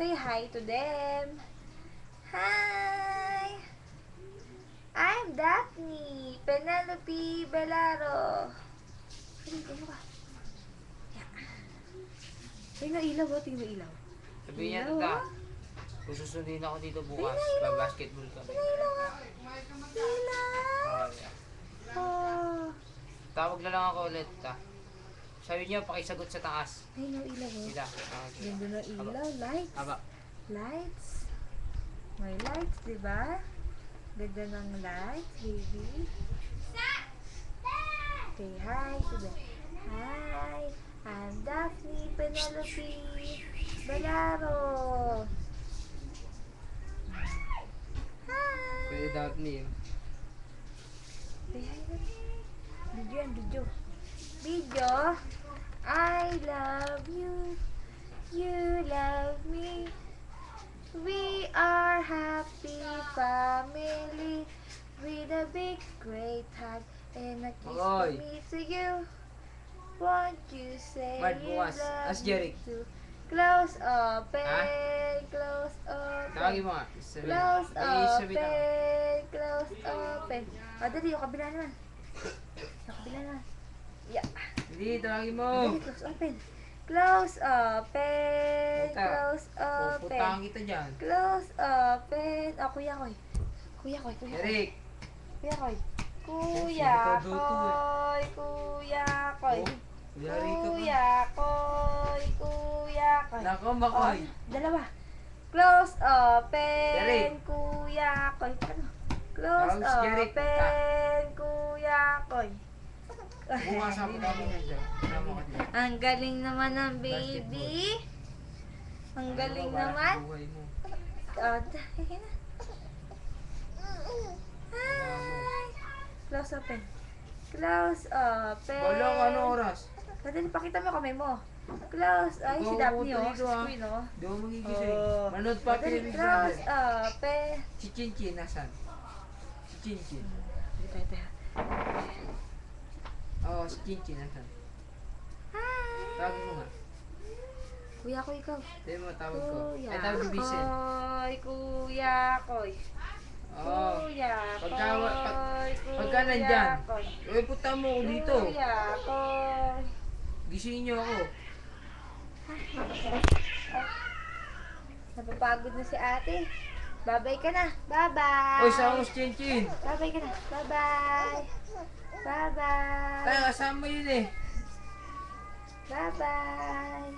Say hi to them. Hi! I'm Daphne, Penelope Belaro. Ano ka? Tingnan mo ilaw, oh. Tingnan mo ilaw. Sabihin niya, tata, kung susundin ako dito bukas, basketball kami. Ilaw nga. Ilaw! Oh, yeah. Oh. Tawag na lang ako ulit, ta. Sabi niya, pakisagot sa taas. Ayun, ilaw, oh. Sila. Okay. Ganda na ilaw. Lights. Aba. Lights. May lights, diba? Ganda ng lights, baby. Say hi to them. Hi, I'm Daphne Penelope Belaro. Hi. Pwede dapat niyo. Say hi to them. Video yan, video. Video. I love you. You love me. We are happy family with a big great hug and a kiss Makoy. from me to you. Won't you say Mart, you bukas. love Ask me Jeric. too? Close open, Ha? close Tawagin open, mo nga. Sabihin. close Ay, sabihin ako. open, close open. Dali, yung kabila naman. Yung kabila naman. Yeah. Hindi, tawagin mo. Dali, close open. Close open, Puta. close open. Puputahan kita dyan. Close open. Kuya Koy. Kuya Koy, Kuya Koy. Eric. Kuya Koy. Kuya Koy. Kuya Koy. Kuya Rico pa. Kuya Koy. Kuya Koy. Nako, Makoy. Dalawa. Close open. Eric. Kuya Koy. Ano? Close Tawag si Jeric. open. Kuya Koy. Bukas ako namin na dyan. Tama ka dyan. Ang galing naman ng baby. Ang galing naman. Buhay mo. Dahil na. Hi! Close open. Close open. Wala ka, ano oras? Dali, pakita mo kamay mo. Close. Ay, si Ikaw, Daphne, oh. dito, Sa ah. screen, oh. Di mo magigising. Oh. Manood pa Dali, Big close Brother. open. Si Chinchin, nasan? Si Chinchin. Ito. Oo, si Chinchin, nasan? Hi! Tawagin mo nga. Kuya ko, ikaw. Sabi mo, tawag ko. Kuya Ay, tawag ni Vincent. Koy, Kuya Koy. Oo. Kuya Pagka nandyan. Koy. Uy, puta mo ako dito. Kuya Koy. Gisingin niyo ako. Napapagod na si ate. Babay ka na. Bye-bye. Uy, sama mo si Chinchin. Babay ka na. Bye-bye. Bye-bye. Tayo, kasama yun eh. Bye-bye.